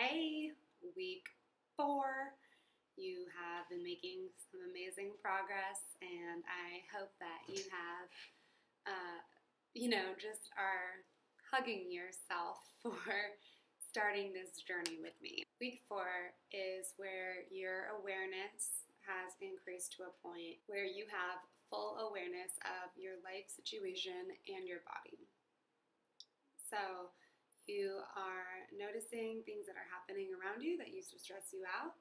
Hey, week 4. You have been making some amazing progress, and I hope that you have, just are hugging yourself for starting this journey with me. Week 4 is where your awareness has increased to a point where you have full awareness of your life situation and your body. So, you are noticing things that are happening around you that used to stress you out,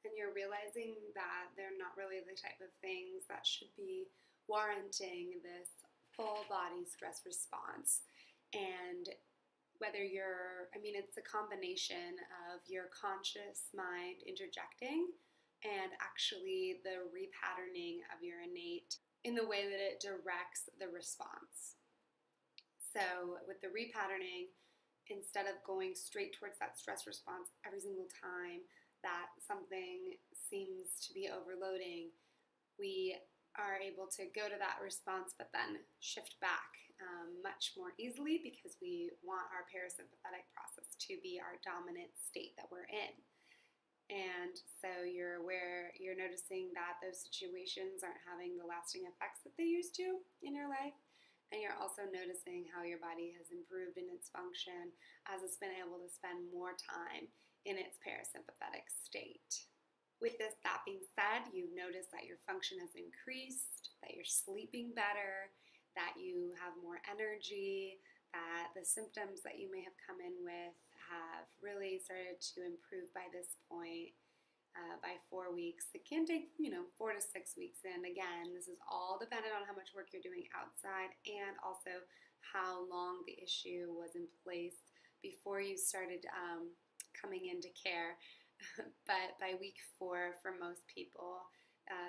and you're realizing that they're not really the type of things that should be warranting this full body stress response. And it's a combination of your conscious mind interjecting and actually the repatterning of your innate in the way that it directs the response. So, with the repatterning, instead of going straight towards that stress response every single time that something seems to be overloading, we are able to go to that response but then shift back much more easily because we want our parasympathetic process to be our dominant state that we're in. And so you're noticing that those situations aren't having the lasting effects that they used to in your life. And you're also noticing how your body has improved in its function as it's been able to spend more time in its parasympathetic state. With that being said, you've noticed that your function has increased, that you're sleeping better, that you have more energy, that the symptoms that you may have come in with have really started to improve by this point. By 4 weeks. It can take, 4 to 6 weeks in. Again, this is all dependent on how much work you're doing outside and also how long the issue was in place before you started coming into care. But by week 4, for most people,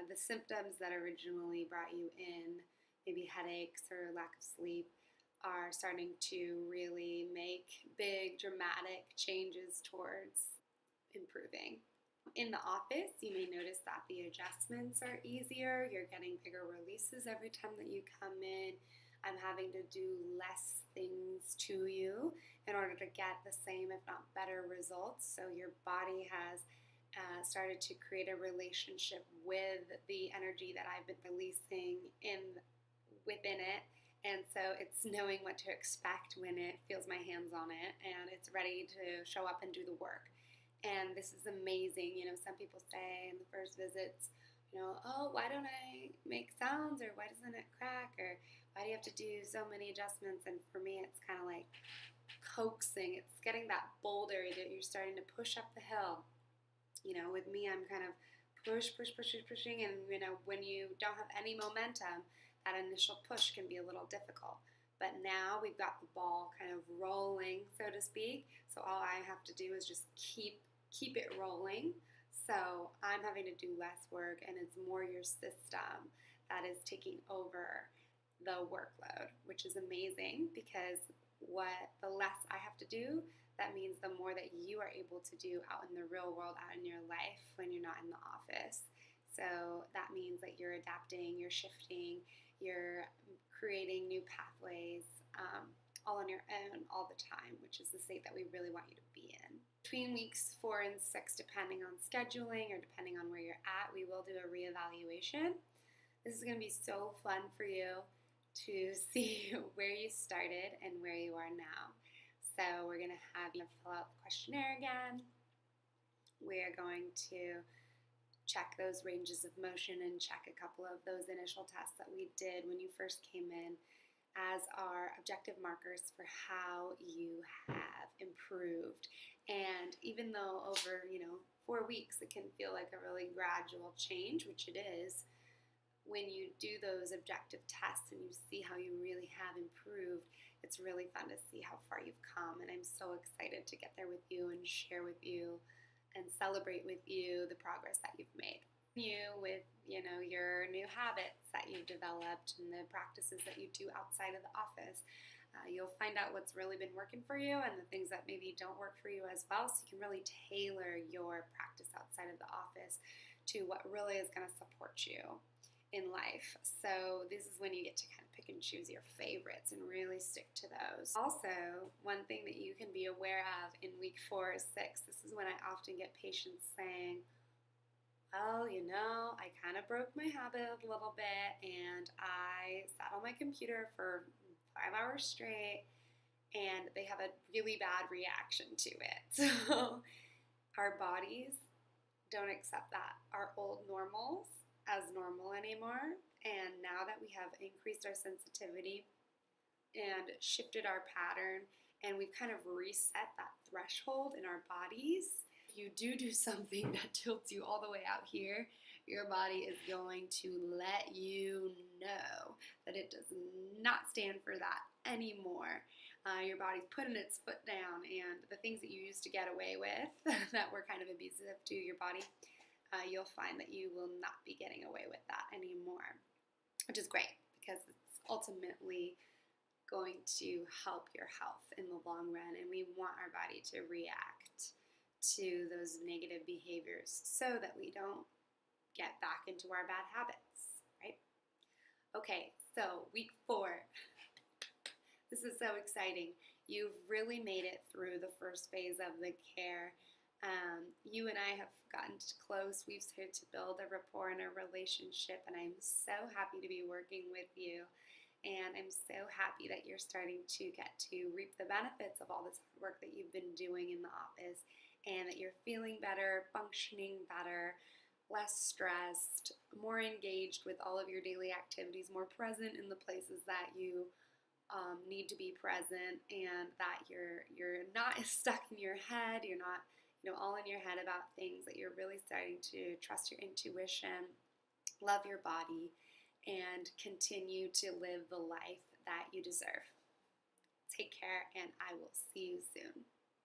the symptoms that originally brought you in, maybe headaches or lack of sleep, are starting to really make big, dramatic changes towards improving. In the office, you may notice that the adjustments are easier. You're getting bigger releases every time that you come in. I'm having to do less things to you in order to get the same, if not better, results. So your body has started to create a relationship with the energy that I've been releasing within it. And so it's knowing what to expect when it feels my hands on it, and it's ready to show up and do the work. And this is amazing. Some people say in the first visits, oh, why don't I make sounds, or why doesn't it crack, or why do you have to do so many adjustments? And for me, it's kind of like coaxing. It's getting that boulder that you're starting to push up the hill. With me, I'm kind of pushing, and when you don't have any momentum, that initial push can be a little difficult. But now we've got the ball kind of rolling, so to speak. So all I have to do is just keep it rolling. So I'm having to do less work, and it's more your system that is taking over the workload, which is amazing because the less I have to do, that means the more that you are able to do out in the real world, out in your life when you're not in the office. So that means that you're adapting, you're shifting, you're creating new pathways all on your own all the time, which is the state that we really want you to be in. Between weeks 4 and 6, depending on scheduling or depending on where you're at, we will do a reevaluation. This is going to be so fun for you to see where you started and where you are now. So we're going to have you fill out the questionnaire again. We are going to check those ranges of motion and check a couple of those initial tests that we did when you first came in as our objective markers for how you have improved. And even though over, 4 weeks it can feel like a really gradual change, which it is, when you do those objective tests and you see how you really have improved, it's really fun to see how far you've come. And I'm so excited to get there with you and share with you and celebrate with you the progress that you've made. You with, your new habits that you've developed and the practices that you do outside of the office. You'll find out what's really been working for you and the things that maybe don't work for you as well, so you can really tailor your practice outside of the office to what really is going to support you. in life. So this is when you get to kind of pick and choose your favorites and really stick to those. Also, one thing that you can be aware of in week 4 or 6, this is when I often get patients saying, well, I kind of broke my habit a little bit and I sat on my computer for 5 hours straight, and they have a really bad reaction to it. So our bodies don't accept that. Our old normals as normal anymore. And now that we have increased our sensitivity and shifted our pattern, and we've kind of reset that threshold in our bodies, if you do something that tilts you all the way out here, your body is going to let you know that it does not stand for that anymore. Your body's putting its foot down, and the things that you used to get away with that were kind of abusive to your body, you'll find that you will not be getting away with that anymore, which is great because it's ultimately going to help your health in the long run, and we want our body to react to those negative behaviors so that we don't get back into our bad habits, right? Okay, so week 4. This is so exciting. You've really made it through the first phase of the care. You and I have gotten close. We've started to build a rapport and a relationship, and I'm so happy to be working with you. And I'm so happy that you're starting to get to reap the benefits of all this hard work that you've been doing in the office, and that you're feeling better, functioning better, less stressed, more engaged with all of your daily activities, more present in the places that you need to be present, and that you're not stuck in your head. You're not all in your head about things, that you're really starting to trust your intuition, love your body, and continue to live the life that you deserve. Take care, and I will see you soon.